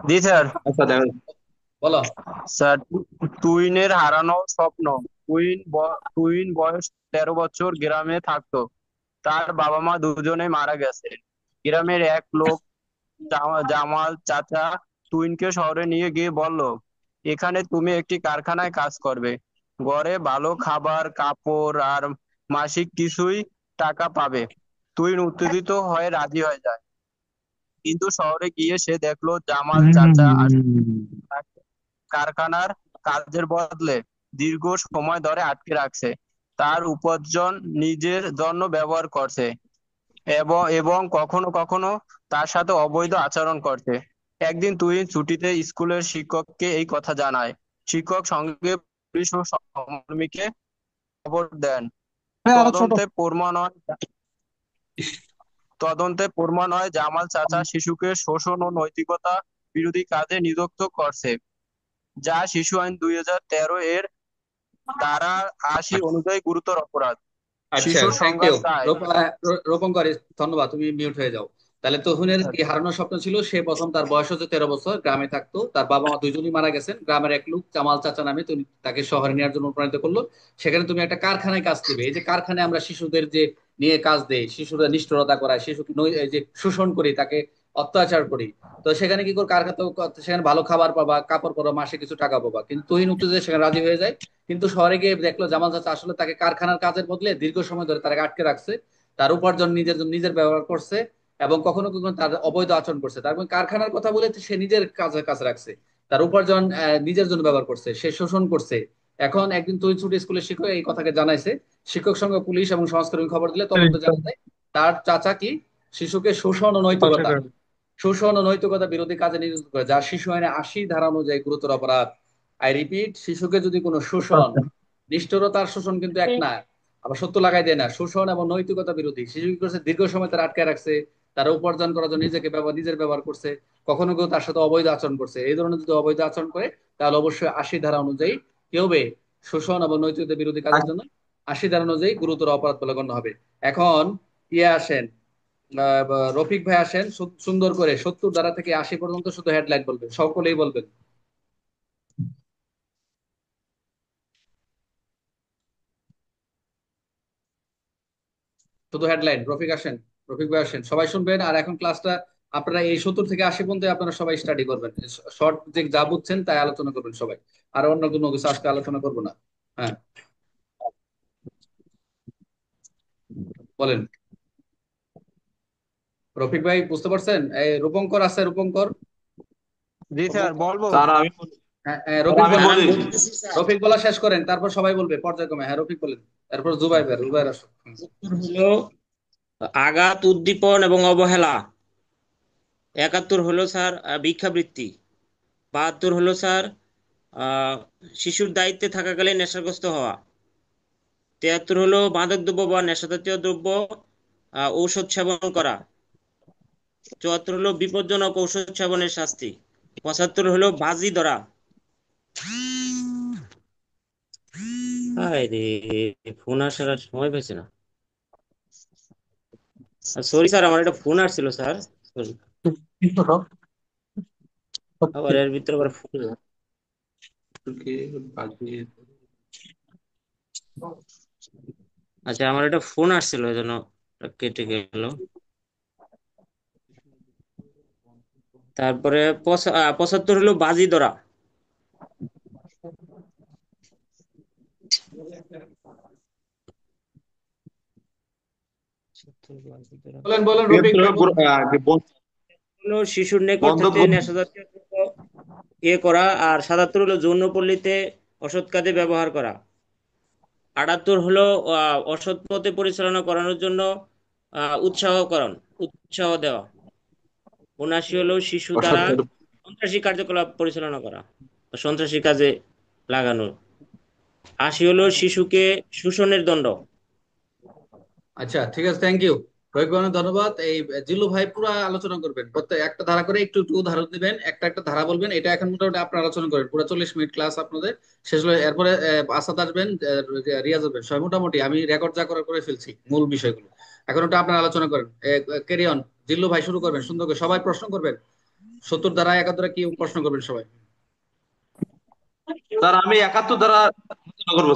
জি sir. আচ্ছা দেখেন, বলো। স্যার, টুইনের হারানো স্বপ্ন। টুইন বয়স 13 বছর, গ্রামে থাকতো। তার বাবা মা দুজনেই মারা গেছে। গ্রামের এক লোক, জামাল চাচা, টুইনকে শহরে নিয়ে গিয়ে বলল, এখানে তুমি একটি কারখানায় কাজ করবে। ঘরে ভালো খাবার, কাপড় আর মাসিক কিছুই টাকা পাবে। টুইন উত্তেজিত হয়ে রাজি হয়ে যায়। কিন্তু শহরে গিয়ে সে দেখলো জামাল চাচা তাকে কারখানার কাজের বদলে দীর্ঘ সময় ধরে আটকে রাখছে। তার উপার্জন নিজের জন্য ব্যবহার করছে এবং এবং কখনো কখনো তার সাথে অবৈধ আচরণ করছে। একদিন তুই ছুটিতে স্কুলের শিক্ষককে এই কথা জানায়। শিক্ষক সঙ্গে পুলিশ ও সহকর্মীকে খবর দেন। আরো ছোট। তদন্তে প্রমাণ হয় তদন্তে প্রমাণ হয় জামাল চাচা শিশুকে শোষণ ও নৈতিকতা বিরোধী কাজে নিযুক্ত করছে, যা শিশু আইন 2013 এর ধারা 80 অনুযায়ী গুরুতর অপরাধ। আচ্ছা, শিশুর থ্যাংক সংজ্ঞা ইউ। চায়। রূপঙ্কর, ধন্যবাদ, তুমি মিউট হয়ে যাও। তাহলে তহুনের কি হারানোর স্বপ্ন ছিল? সে প্রথম, তার বয়স হচ্ছে 13 বছর, গ্রামে থাকতো, তার বাবা মা দুজনই মারা গেছেন। গ্রামের এক লোক জামাল চাচা নামে, তুমি তাকে শহরে নেওয়ার জন্য অনুপ্রাণিত করলো। সেখানে তুমি একটা কারখানায় কাজ দিবে। এই যে কারখানায় আমরা শিশুদের যে নিয়ে কাজ দেই, শিশুরা নিষ্ঠুরতা করায়, শিশুকে এই যে শোষণ করি, তাকে অত্যাচার করি। তো সেখানে কি করে কারখানা, সেখানে ভালো খাবার পাবা, কাপড় পরবা, মাসে কিছু টাকা পাবা। কিন্তু তুহিন উত্তেজে সেখানে রাজি হয়ে যায়। কিন্তু শহরে গিয়ে দেখলো জামাল চাচা আসলে তাকে কারখানার কাজের বদলে দীর্ঘ সময় ধরে তাকে আটকে রাখছে। তার উপার্জন নিজের জন্য নিজের ব্যবহার করছে, এবং কখনো কখনো তার অবৈধ আচরণ করছে। তার মানে কারখানার কথা বলে সে নিজের কাজের কাছে রাখছে, তার উপার্জন নিজের জন্য ব্যবহার করছে, সে শোষণ করছে। এখন একদিন তুই ছুটি স্কুলের শিক্ষক এই কথাকে জানাইছে। শিক্ষক সঙ্গে পুলিশ এবং সমাজকর্মী খবর দিলে তদন্ত জানা যায় তার চাচা কি শিশুকে শোষণ ও নৈতিকতা বিরোধী কাজে নিয়োজিত করে, যা শিশু আইনে 80 ধারা অনুযায়ী গুরুতর অপরাধ। আই রিপিট, শিশুকে যদি কোনো শোষণ, নিষ্ঠুরতার শোষণ কিন্তু এক না, আবার সত্য লাগাই দেয় না, শোষণ এবং নৈতিকতা বিরোধী। শিশু কি করছে? দীর্ঘ সময় তারা আটকে রাখছে, তারা উপার্জন করার জন্য নিজের ব্যবহার করছে, কখনো কেউ তার সাথে অবৈধ আচরণ করছে। এই ধরনের যদি অবৈধ আচরণ করে, তাহলে অবশ্যই 80 ধারা অনুযায়ী কি হবে? শোষণ এবং নৈতিকতা বিরোধী কাজের জন্য 80 ধারা অনুযায়ী গুরুতর অপরাধ বলে গণ্য হবে। এখন ইয়ে আসেন, রফিক ভাই আসেন, সুন্দর করে 70 ধারা থেকে 80 পর্যন্ত শুধু হেডলাইন বলবেন, সকলেই বলবেন, শুধু হেডলাইন। রফিক আসেন, রফিক ভাই আসেন, সবাই শুনবেন। আর এখন ক্লাসটা আপনারা এই 70 থেকে 80 পর্যন্ত আপনারা সবাই স্টাডি করবেন। শর্ট যে যা বুঝছেন তাই আলোচনা করবেন সবাই। আর অন্য কোনো কিছু আজকে আলোচনা করবো না। হ্যাঁ, বলেন। রফিক ভাই বুঝতে পারছেন? এই রূপঙ্কর আছে, রূপঙ্কর। জি স্যার, রূপঙ্কর, বলবো। স্যার আমি হ্যাঁ, স্যার রফিক আমি বলেন। বলি। রফিক বলা শেষ করেন, তারপর সবাই বলবে পর্যায়ক্রমে। হ্যাঁ, রফিক বলেন, তারপর জুবাইর, জুবাইর আসো। উত্তর হলো আঘাত, উদ্দীপন এবং অবহেলা। 71 হলো স্যার ভিক্ষাবৃত্তি। 72 হলো স্যার আহ শিশুর দায়িত্বে থাকাকালীন নেশাগ্রস্ত হওয়া। 73 হলো মাদকদ্রব্য বা নেশাজাতীয় দ্রব্য ঔষধ সেবন করা। 74 হলো বিপজ্জনক ঔষধ সেবনের শাস্তি। 75 হলো বাজি ধরা। হায় রে, ফোন আসার আর সময় পেয়েছে না। সরি স্যার, আমার একটা ফোন আসছিল স্যার। Sorry। আবার এর ভিতরে আবার ফোন। আচ্ছা, আমার একটা ফোন আসছিল, এই জন্য কেটে গেল। তারপরে 75 হলো বাজি ধরা। বলেন বলেন রফিক ভাই বলেন। হলো শিশুর নিকট বন্ধ হতে করুন। নেশাজাতীয় দ্রব্য করা। আর 77 হলো যৌনপল্লীতে অসৎ কাজে ব্যবহার করা। 78 হলো অসৎ পথে পরিচালনা করানোর জন্য উৎসাহ দেওয়া। 79 হলো শিশু দ্বারা অসত্য। সন্ত্রাসী কার্যকলাপ পরিচালনা করা বা সন্ত্রাসী কাজে লাগানো। 80 হলো শিশুকে শোষণের দণ্ড। আচ্ছা, ঠিক আছে, থ্যাংক ইউ। রফিক ভাই, অনেক ধন্যবাদ। এই জিল্লু ভাই পুরো আলোচনা করবেন, প্রত্যেক একটা ধারা করে একটু একটু উদাহরণ দিবেন, একটা একটা ধারা বলবেন। এটা এখন মোটামুটি আপনার আলোচনা করেন, পুরো 40 মিনিট ক্লাস আপনাদের শেষ হলে এরপরে আসাদ আসবেন, রিয়াজ আসবেন, সবাই মোটামুটি আমি রেকর্ড যা করার করে ফেলছি মূল বিষয়গুলো। এখন ওটা আপনার আলোচনা করেন। Carry on. জিল্লু ভাই শুরু করবেন সুন্দর করে, সবাই প্রশ্ন করবেন। 70 দ্বারা 71 দ্বারা কি প্রশ্ন করবেন সবাই? স্যার আমি 71 দ্বারা আলোচনা করবো।